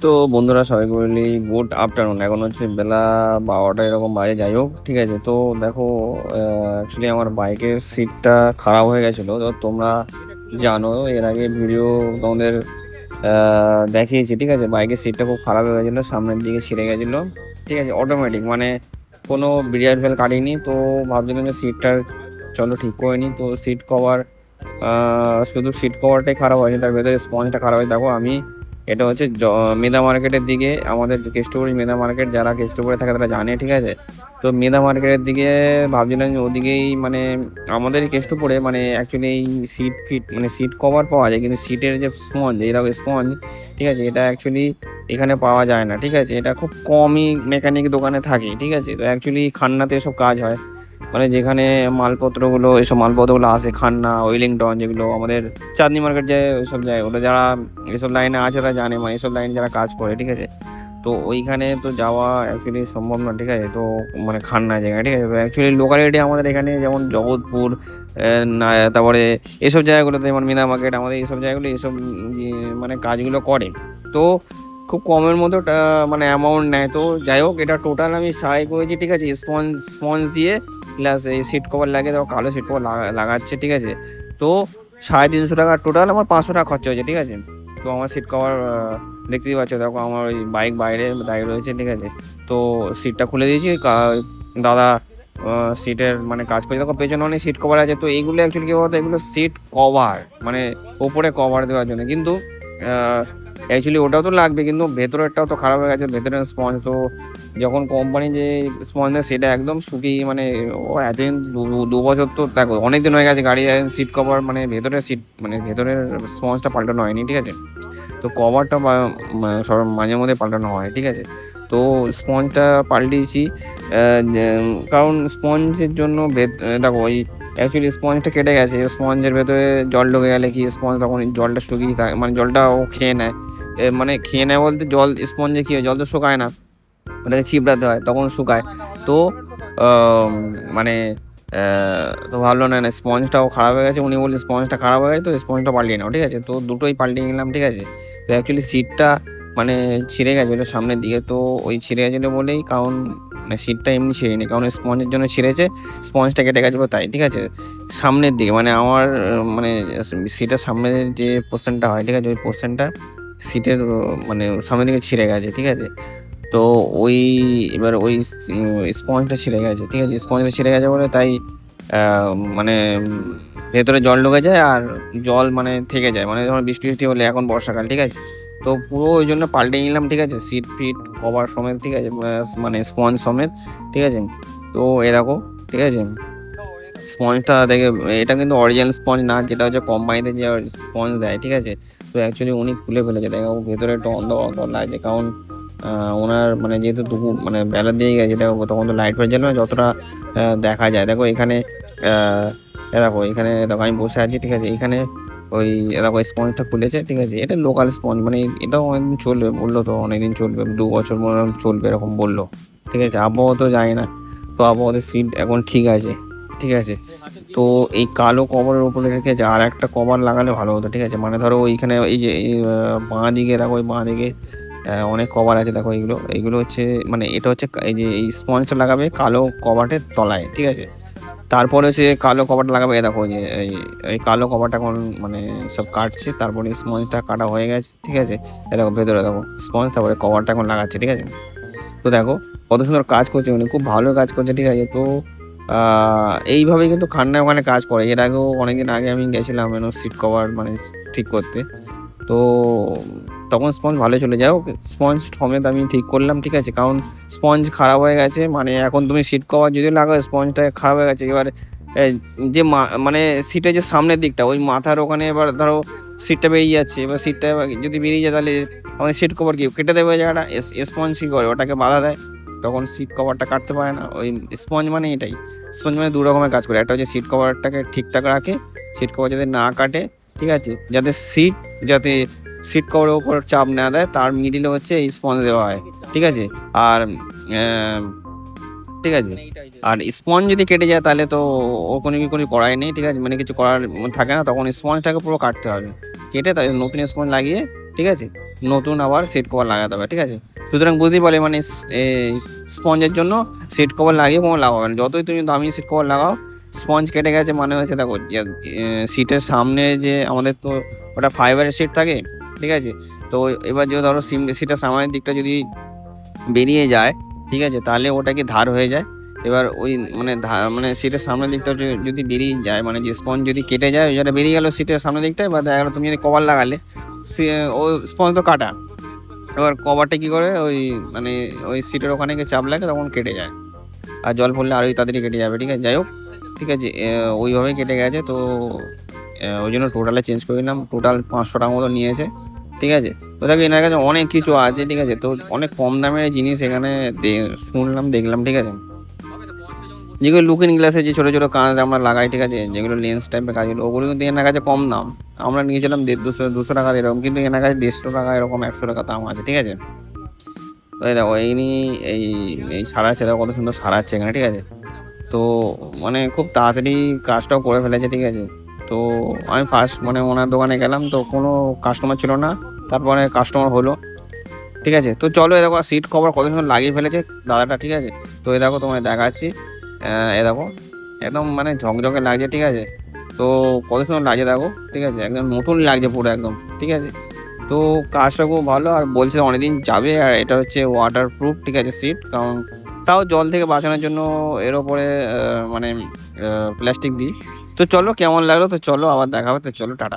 তো বন্ধুরা সবাই বলি গুড আফটারনুন। এখন হচ্ছে বেলা 12টা এরকম বাজে। যাই হোক, ঠিক আছে। তো দেখো, অ্যাকচুয়ালি আমার বাইকের সিটটা খারাপ হয়ে গেছিলো। তো তোমরা জানো, এর আগে ভিডিও তোমাদের দেখিয়েছি, ঠিক আছে। বাইকের সিটটা খুব খারাপ হয়ে গেছিলো, সামনের দিকে ছিঁড়ে গেছিলো, ঠিক আছে। অটোমেটিক, মানে কোনো বিয়ার ফেল কাটিনি। তো ভাবছিলাম যে সিটটা চলো ঠিক করে নিই। তো সিট কভার, শুধু সিট কভারটাই খারাপ হয়নি, তার ভেতরে স্পঞ্জটা খারাপ হয়। দেখো, আমি এটা হচ্ছে মেদা মার্কেটের দিকে, আমাদের কেষ্টপুর মেদা মার্কেট, যারা কেষ্টপুরে থাকে তারা জানে, ঠিক আছে। তো মেদা মার্কেটের দিকে ভাবছিলাম যে ওদিকেই, মানে আমাদের কেষ্টপুরে, মানে অ্যাকচুয়ালি এই সিট ফিট, মানে সিট কভার পাওয়া যায়, কিন্তু সিটের যে স্পঞ্জ, এই দেখো স্পঞ্জ, ঠিক আছে, এটা অ্যাকচুয়ালি এখানে পাওয়া যায় না, ঠিক আছে। এটা খুব কমই মেকানিক দোকানে থাকে, ঠিক আছে। তো অ্যাকচুয়ালি খান্নাতে এসব কাজ হয়, মানে যেখানে মালপত্রগুলো, এসব মালপত্রগুলো আসে, খান্না, ওয়েলিংটন, যেগুলো আমাদের চাঁদনি মার্কেট যায়, ওইসব যায়, ওটা যারা এসব লাইনে আছে তারা জানে, মানে এসব লাইনে যারা কাজ করে, ঠিক আছে। তো ওইখানে তো যাওয়া অ্যাকচুয়ালি সম্ভব না, ঠিক আছে। তো মানে খান্না জায়গা, ঠিক আছে। অ্যাকচুয়ালি লোকালিটি আমাদের এখানে যেমন জগৎপুর, না, তারপরে এসব জায়গাগুলোতে, যেমন মিনা মার্কেট, আমাদের এইসব জায়গাগুলো এইসব মানে কাজগুলো করে। তো খুব কমের মতো মানে অ্যামাউন্ট নেয়। তো যাই হোক, এটা টোটাল আমি সারাই করেছি, ঠিক আছে। স্পঞ্জ স্পঞ্জ দিয়ে প্লাস এই সিট কভার লাগিয়ে, দেখো কালো সিট কভার লাগাচ্ছে, ঠিক আছে। তো 350 টাকা টোটাল, আমার 500 টাকা খরচা হয়েছে, ঠিক আছে। তো আমার সিট কভার দেখতেই পাচ্ছ, দেখো আমার ওই বাইক বাইরে দাঁড়িয়ে রয়েছে, ঠিক আছে। তো সিটটা খুলে দিয়েছি, দাদা সিটের মানে কাজ করে। দেখো পেছনে অনেক সিট কভার আছে। তো এইগুলো অ্যাকচুয়ালি কি বলতো, এগুলো সিট কভার, মানে ওপরে কভার দেওয়ার জন্য, কিন্তু অ্যাকচুয়ালি ওটাও তো লাগবে, কিন্তু ভেতরেরটাও তো খারাপ হয়ে গেছে, ভেতরের স্পঞ্জ। তো যখন কোম্পানি যে স্পঞ্জ দেয় সেটা একদম শুকিয়ে, মানে ও এতদিন 2 বছর, তো দেখো অনেক দিন হয়ে গেছে গাড়ি সিট কভার, মানে ভেতরের সিট, মানে ভেতরের স্পঞ্জটা পাল্টানো হয়নি, ঠিক আছে। তো কভারটা সব মাঝে মধ্যে পাল্টানো হয়, ঠিক আছে। তো স্পঞ্জটা পাল্টিয়েছি, কারণ স্পঞ্জের জন্য দেখো ওই অ্যাকচুয়ালি স্পঞ্জটা কেটে গেছে, স্পঞ্জের ভেতরে জল ঢুকে গেলে কি স্পঞ্জ তখন জলটা শুকিয়ে থাকে, মানে জলটা ও খেয়ে নেয়। মানে খেয়ে নেয় বলতে, জল স্পঞ্জে কী হয়, জল তো শুকায় না, ওটাকে চিপড়াতে হয়, তখন শুকায়। তো মানে তো ভাবলো না না স্পঞ্জটাও খারাপ হয়ে গেছে, উনি বললেন স্পঞ্জটা খারাপ হয়ে গেছে, তো স্পঞ্জটা পাল্টিয়ে নাও, ঠিক আছে। তো দুটোই পাল্টিয়ে নিলাম, ঠিক আছে। তো অ্যাকচুয়ালি সিটটা মানে ছিঁড়ে গেছিলো সামনের দিকে। তো ওই ছিঁড়ে গেছিলো বলেই, কারণ মানে সিটটা এমনি ছিঁড়েনি, কারণ স্পঞ্জের জন্য ছিঁড়েছে, স্পঞ্জটা কেটে গেছিলো তাই, ঠিক আছে। সামনের দিকে, মানে আমার মানে সিটের সামনের যে পোর্শনটা হয়, ঠিক আছে, ওই পোর্শনটা সিটের মানে সামনের দিকে ছিঁড়ে গেছে, ঠিক আছে। তো ওই এবার ওই স্পঞ্জটা ছিঁড়ে গেছে, ঠিক আছে। স্পঞ্জটা ছিঁড়ে গেছে বলে তাই মানে ভেতরে জল ঢুকে যায়, আর জল মানে থেকে যায়, মানে যখন বৃষ্টি বৃষ্টি হলে, এখন বর্ষাকাল, ঠিক আছে। তো পুরো ওই জন্য পাল্টে নিলাম, ঠিক আছে, সিট ফিট কভার সমেত, ঠিক আছে, মানে স্পঞ্জ সমেত, ঠিক আছে। তো এ দেখো, ঠিক আছে, স্পঞ্জটা দেখে, এটা কিন্তু অরিজিনাল স্পঞ্জ না, যেটা হচ্ছে কোম্পানিতে যে স্পঞ্জ দেয়, ঠিক আছে। তো অ্যাকচুয়ালি উনি খুলে ফেলেছে, দেখো ভেতরে একটু অন্ধকার লাগছে, কারণ ওনার মানে যেহেতু দুপুর, মানে বেলা দিয়ে গেছে, দেখো তখন তো লাইট ফাইট জ্বলে না, যতটা দেখা যায়। দেখো এখানে, দেখো এখানে, দেখো আমি বসে আছি, ঠিক আছে। এখানে ওই দেখো স্পঞ্জটা খুলেছে, ঠিক আছে। এটা লোকাল স্পঞ্জ, মানে এটাও অনেকদিন চলবে বললো, তো অনেকদিন চলবে, 2 বছর মনে হয় চলবে এরকম বললো, ঠিক আছে। আবহাওয়া তো যায় না, তো আবহাওয়াতে সিট এখন ঠিক আছে, ঠিক আছে। তো এই কালো কভারের উপরে রেখেছে আর একটা কভার লাগালে ভালো হতো, ঠিক আছে। মানে ধরো ওইখানে এই যে বাঁ দিকে দেখো, ওই বাঁ দিকে অনেক কভার আছে, দেখো এইগুলো এইগুলো হচ্ছে, মানে এটা হচ্ছে এই যে এই স্পঞ্জটা লাগাবে কালো কভারের তলায়, ঠিক আছে। তারপরে হচ্ছে কালো কভারটা লাগাবে, এই দেখো যে এই এই কালো কভারটা এখন মানে সব কাটছে, তারপরে স্পঞ্জটা কাটা হয়ে গেছে, ঠিক আছে। এই দেখো ভেতরে দেখো স্পঞ্জ, তারপরে কভারটা এখন লাগাচ্ছে, ঠিক আছে। তো দেখো কত সুন্দর কাজ করছে, উনি খুব ভালো কাজ করছে, ঠিক আছে। তো এইভাবেই কিন্তু খান্নার ওখানে কাজ করে। এর আগেও অনেকদিন আগে আমি গেছিলাম সিট কভার মানে ঠিক করতে। তো তখন স্পঞ্জ ভালোই চলে যায়, স্পঞ্জ সমেত আমি ঠিক করলাম, ঠিক আছে। কারণ স্পঞ্জ খারাপ হয়ে গেছে, মানে এখন তুমি সিট কভার যদি লাগাও, স্পঞ্জটা খারাপ হয়ে গেছে, এবার যে মানে সিটের যে সামনের দিকটা, ওই মাথার ওখানে এবার ধরো সিটটা বেরিয়ে যাচ্ছে, এবার সিটটা যদি বেরিয়ে যায়, তাহলে আমাদের সিট কভার কি কেটে দেবে ওই জায়গাটা, স্পঞ্জ কী করে ওটাকে বাধা দেয়, তখন সিট কভারটা কাটতে পারে না। ওই স্পঞ্জ মানে এটাই, স্পঞ্জ মানে 2 রকমের কাজ করে, একটা হচ্ছে সিট কভারটাকে ঠিকঠাক রাখে, সিট কভার যাতে না কাটে, ঠিক আছে, যাতে সিট কভারের ওপর চাপ না দেয়, তার মিডিলে হচ্ছে এই স্পঞ্জ দেওয়া হয়, ঠিক আছে। আর ঠিক আছে, আর স্পঞ্জ যদি কেটে যায় তাহলে তো ও কোনো করাই নেই, ঠিক আছে, মানে কিছু করার থাকে না, তখন স্পঞ্জটাকে পুরো কাটতে হবে, কেটে তাই নতুন স্পঞ্জ লাগিয়ে ঠিক আছে, নতুন আবার সিট কভার লাগাতে হবে, ঠিক আছে। সুতরাং বুঝতেই পারলে মানে স্পঞ্জের জন্য সিট কভার লাগিয়ে কোনো লাভ হবে না। যতই তুমি দামি সিট কভার লাগাও, স্পঞ্জ কেটে গেছে মানে হচ্ছে দেখো সিটের সামনে যে আমাদের তো ওটা ফাইবারের সিট থাকে, ঠিক আছে। তো এবার যদি ধরো সিটের সামনের দিকটা যদি বেরিয়ে যায়, ঠিক আছে, তাহলে ওটা কি ধার হয়ে যায়। এবার ওই মানে মানে সিটের সামনের দিকটা যদি বেরিয়ে যায়, মানে যে স্পঞ্জ যদি কেটে যায়, ওই জন্য বেরিয়ে গেল সিটের সামনের দিকটায়, বা দেখা গেলো তুমি যদি কভার লাগালে ও স্পঞ্জ তো কাটা, এবার কভারটা কী করে ওই মানে ওই সিটের ওখানে গিয়ে চাপ লাগে, তখন কেটে যায়। আর জল পড়লে আরোই তাড়াতাড়ি কেটে যাবে, ঠিক আছে। যাই হোক, ঠিক আছে, ওইভাবেই কেটে গেছে। তো ওই জন্য টোটালে চেঞ্জ করে দিলাম। টোটাল 500 টাকা মতো নিয়েছে, ঠিক আছে। তো দেখো এনার কাছে অনেক কিছু আছে, ঠিক আছে। তো অনেক কম দামের জিনিস এখানে শুনলাম, দেখলাম, ঠিক আছে। যেগুলো লুকিং গ্লাসে যে ছোটো ছোটো কাঁচ আমরা লাগাই, ঠিক আছে, যেগুলো লেন্স টাইপের কাজগুলো, ওগুলো কিন্তু এনার কাছে কম দাম। আমরা নিয়েছিলাম 200 টাকা এরকম, কিন্তু এনার কাছে 150 টাকা এরকম 100 টাকা দাম আছে, ঠিক আছে। ওই দেখো এই এই সারাচ্ছে, দেখো কত সুন্দর সারাচ্ছে এখানে, ঠিক আছে। তো মানে খুব তাড়াতাড়ি কাজটাও করে ফেলেছে, ঠিক আছে। তো আমি ফার্স্ট মানে ওনার দোকানে গেলাম, তো কোনো কাস্টমার ছিল না। তারপরে কাস্টমার হলো, ঠিক আছে। তো চলো, এ দেখো সিট কভার কত সুন্দর লাগিয়ে ফেলেছে দাদাটা, ঠিক আছে। তো এ দেখো তোমায় দেখাচ্ছি, এ দেখো একদম মানে ঝকঝকে লাগছে, ঠিক আছে। তো কত সুন্দর লাগছে দেখো, ঠিক আছে, একদম নতুন লাগছে পুরো একদম, ঠিক আছে। তো কাজটা খুব ভালো, আর বলছে অনেকদিন যাবে। আর এটা হচ্ছে ওয়াটার প্রুফ, ঠিক আছে সিট, কারণ তাও জল থেকে বাঁচানোর জন্য এর ওপরে মানে প্লাস্টিক দিই। তো চলো, কেমন লাগলো, তো চলো আবার দেখা হবে, তো চলো টাটা।